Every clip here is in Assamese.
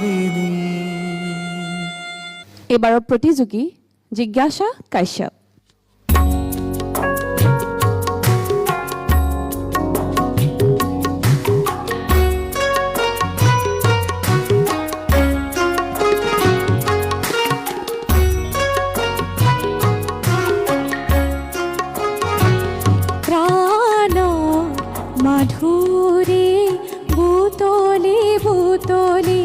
বিধি। এবাৰৰ প্ৰতিযোগী জিজ্ঞাসা কাশ্যপ। মাধুরী বুতলি বুতলি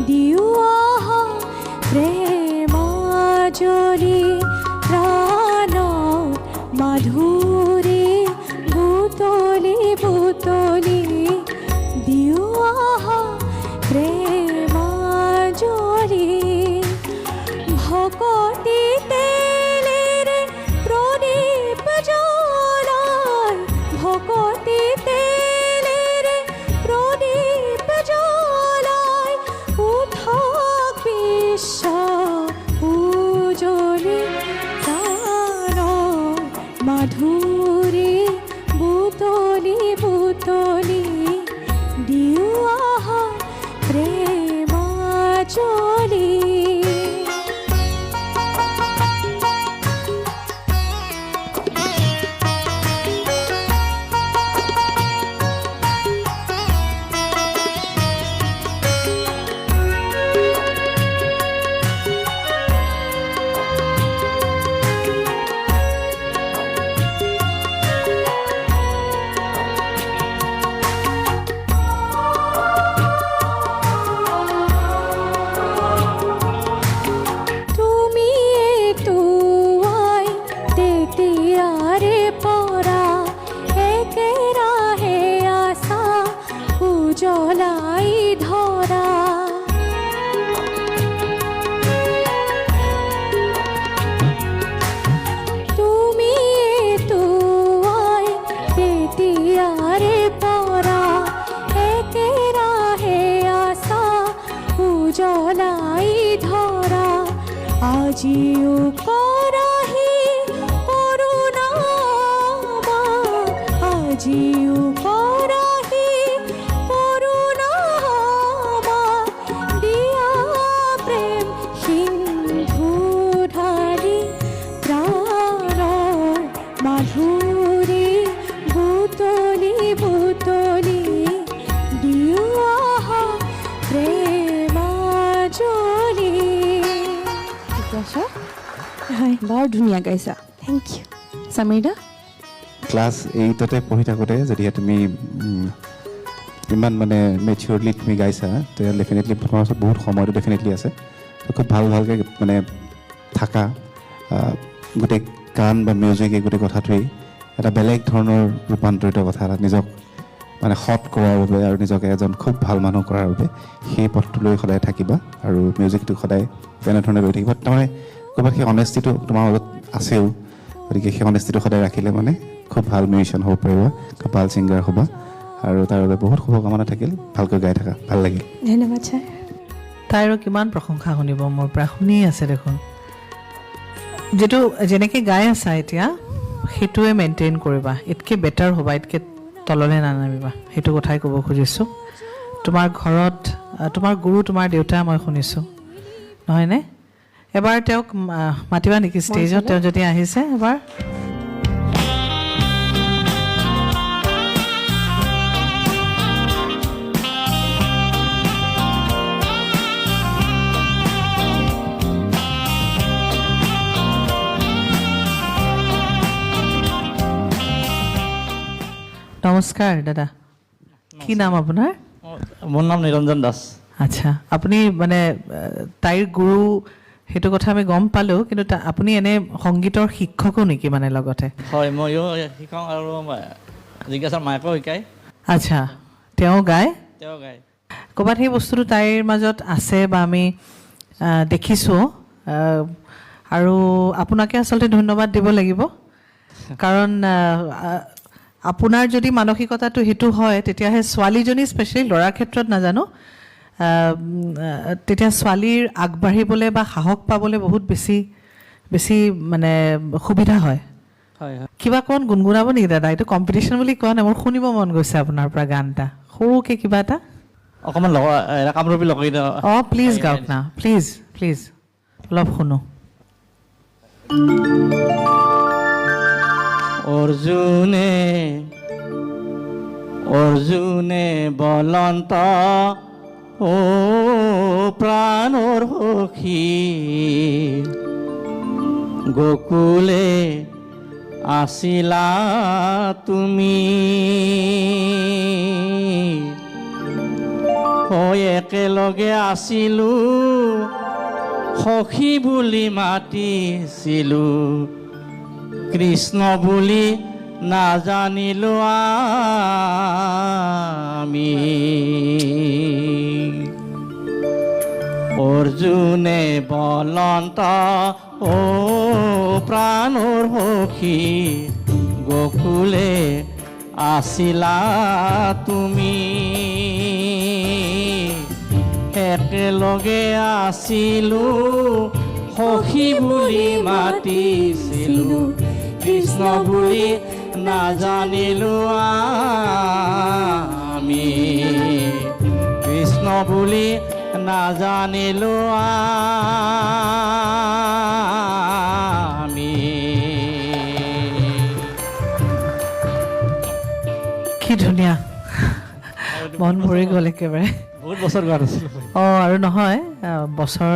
দিওয়া প্রেমাজলি প্রাণ মাধুরী বুতলি বুতলি দিওয়া প্রেমাজলি ভকতি তেলেরে প্রদীপ জ্বলায় ভকতি তেলেরে প্রদীপ জ্বলায় উঠক বিশ্ব উজ্জ্বলি তার মাধুরী বুতলি বুতলি দিওয়া প্রেমাজলি। জলাই ধরা তুমি তুয়াই তেতিয়ারে পরা একেরা হে আশা উজলাই ধরা আজিও কৰাহি কৰুণা আজিও কৰাহি কৰুণা দিয়া প্ৰেম সিন্ধু ঢালি প্ৰাণ মাধুৰী বুতলি বুতলি দিওয়া প্ৰেমাজলি। হয় বৰ ধুনীয়া গাইছা। Thank you. সমীৰা, ক্লাছ 8তে পঢ়ি থাকোঁতে যদিহে তুমি ইমান মানে মেচিয়ৰলি তুমি গাইছা তেতিয়া ডেফিনেটলি তোমাৰ ওচৰত বহুত সময়টো ডেফিনেটলি আছে। খুব ভাল ভালকৈ মানে থাকা গোটেই গান বা মিউজিক এই গোটেই কথাটোৱেই এটা বেলেগ ধৰণৰ ৰূপান্তৰিত কথা এটা নিজক মানে সৎ কৰাৰ বাবে আৰু নিজকে এজন খুব ভাল মানুহ কৰাৰ বাবে সেই পথটো লৈ সদায় থাকিবা আৰু মিউজিকটো সদায় তেনেধৰণে লৈ থাকিবা। তাৰমানে ক'ৰবাত সেই অনেষ্টিটো তোমাৰ মাজত আছেও, গতিকে সেই অনেষ্টিটো সদায় ৰাখিলে মানে খুব ভাল মিউজিচিয়ান হ'ব পাৰিবা, খুব ভাল ছিংগাৰ হ'বা আৰু তাৰ বাবে বহুত শুভকামনা থাকিল। ভালকৈ গাই থাকা, ভাল লাগিল। ধন্যবাদ ছাৰ। তাইৰো কিমান প্ৰশংসা শুনিব মোৰ পৰা, শুনি আছে দেখোন। যিটো যেনেকৈ গাই আছা এতিয়া সেইটোৱে মেইনটেইন কৰিবা, ইতকৈ বেটাৰ হ'বা, ইতকৈ তললৈ নানামিবা, সেইটো কথাই ক'ব খুজিছোঁ। তোমাৰ ঘৰত তোমাৰ গুৰু তোমাৰ দেউতা মই শুনিছোঁ, নহয়নে? এবাৰ তেওঁক মাতিবা নেকি ষ্টেজত? তেওঁ যদি আহিছে এবাৰ। নমস্কাৰ দাদা, কি নাম আপোনাৰ? মোৰ নাম নিৰঞ্জন দাস। আচ্ছা, আপুনি মানে তাইৰ গুৰু সেইটো কথা আমি গম পালোঁ, কিন্তু আপুনি এনে সংগীতৰ শিক্ষকো নেকি মানে লগতে? হয়, ময়ো শিকাওঁ আৰু জিজ্ঞাসাৰ মায়েকো শিকায়। আচ্ছা, তেওঁ গায়? তেওঁ গায়। ক'ৰবাত সেই বস্তুটো তাইৰ মাজত আছে বা আমি দেখিছোঁ, আৰু আপোনাকে আচলতে ধন্যবাদ দিব লাগিব, কাৰণ আপোনাৰ যদি মানসিকতাটো সেইটো হয় তেতিয়াহে ছোৱালীজনী স্পেচিয়েলি, ল'ৰাৰ ক্ষেত্ৰত নাজানো, তেতিয়া ছোৱালীৰ আগবাঢ়িবলৈ বা সাহস পাবলৈ বহুত বেছি মানে সুবিধা হয়। হয় হয়। কিবা অকণ গুণগুণাব নেকি দাদা? এইটো কম্পিটিশ্যন বুলি কোৱা নাই, মোৰ শুনিব মন গৈছে আপোনাৰ পৰা গান এটা, সৰুকৈ কিবা এটা। অকণমান কামৰূপী লোকগীত অঁ প্লিজ গাওক না প্লিজ প্লিজ অলপ শুনো অৰ্জুনে অৰ্জুনে বলন্ত ও প্ৰাণৰ সখী গোকুলে আছিলা তুমি হৈ একেলগে আছিলোঁ সখী বুলি মাতিছিলোঁ কৃষ্ণ বুলি নাজানিলোঁ আমি অৰ্জুনে বলন্ত ও প্ৰাণৰ সখী গোকুলে আছিলা তুমি একেলগে আছিলোঁ সখী বুলি মাতিছিলোঁ কৃষ্ণ বুলি নাজানিলোঁ আমি কৃষ্ণ বুলি নাজানিলোঁ আমি কি ধুনীয়া মন ভৰি গ'ল একেবাৰে বহুত বছৰ গোৱা নাছিলোঁ অঁ আৰু নহয় বছৰ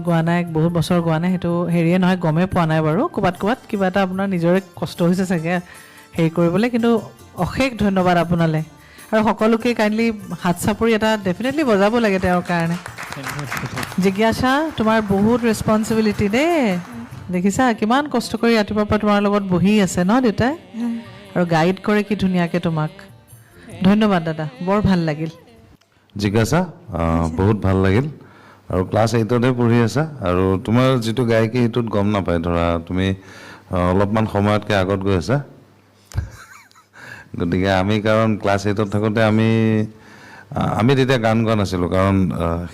গোৱা নাই বহুত বছৰ গোৱা নাই সেইটো হেৰিয়ে নহয় গমেই পোৱা নাই বাৰু ক'ৰবাত কিবা এটা আপোনাৰ নিজৰে কষ্ট হৈছে চাগে হেৰি কৰিবলৈ কিন্তু অশেষ ধন্যবাদ আপোনালৈ আৰু সকলোকে কাইণ্ডলি হাত চাপৰি এটা ডেফিনেটলি বজাব লাগে তেওঁৰ কাৰণে জিজ্ঞাসা তোমাৰ বহুত ৰেছপনচিবিলিটি দেই দেখিছা কিমান কষ্ট কৰি ৰাতিপুৱাৰ পৰা তোমাৰ লগত বহি আছে ন দেউতাই আৰু গাইড কৰে কি ধুনীয়াকৈ তোমাক ধন্যবাদ দাদা বৰ ভাল লাগিল জিজ্ঞাসা বহুত ভাল লাগিল আৰু ক্লাছ 8তে পঢ়ি আছা আৰু তোমাৰ যিটো গায়কী সেইটোত গম নাপায় ধৰা তুমি অলপমান সময়তকৈ আগত গৈ আছা গতিকে আমি কাৰণ ক্লাছ 8ত থাকোঁতে আমি তেতিয়া গান গোৱা নাছিলোঁ কাৰণ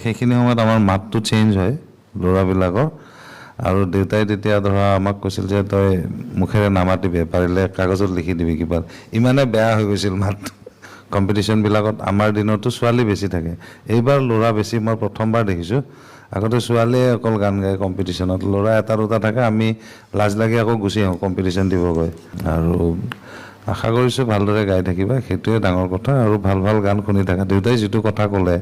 সেইখিনি সময়ত আমাৰ মাতটো চেঞ্জ হয় ল'ৰাবিলাকৰ আৰু দেউতাই তেতিয়া ধৰা আমাক কৈছিল যে তই মুখেৰে নামাতিবি পাৰিলে কাগজত লিখি দিবি কিবা ইমানে বেয়া হৈ গৈছিল মাতটো কম্পিটিশ্যনবিলাকত আমাৰ দিনতো ছোৱালী বেছি থাকে এইবাৰ ল'ৰা বেছি মই প্ৰথমবাৰ দেখিছোঁ আগতে ছোৱালীয়ে অকল গান গায় কম্পিটিশ্যনত ল'ৰা এটা দুটা থাকে আমি লাজ লাগি আকৌ গুচি আহোঁ কম্পিটিশ্যন দিবগৈ আৰু আশা কৰিছোঁ ভালদৰে গাই থাকিবা সেইটোৱে ডাঙৰ কথা আৰু ভাল ভাল গান শুনি থাকা দেউতাই যিটো কথা ক'লে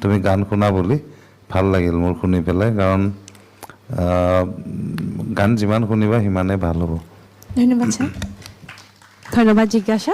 তুমি গান শুনা বুলি ভাল লাগিল মোৰ শুনি পেলাই কাৰণ গান যিমান শুনিবা সিমানেই ভাল হ'ব ধন্যবাদ ছাৰ ধন্যবাদ জিজ্ঞাসা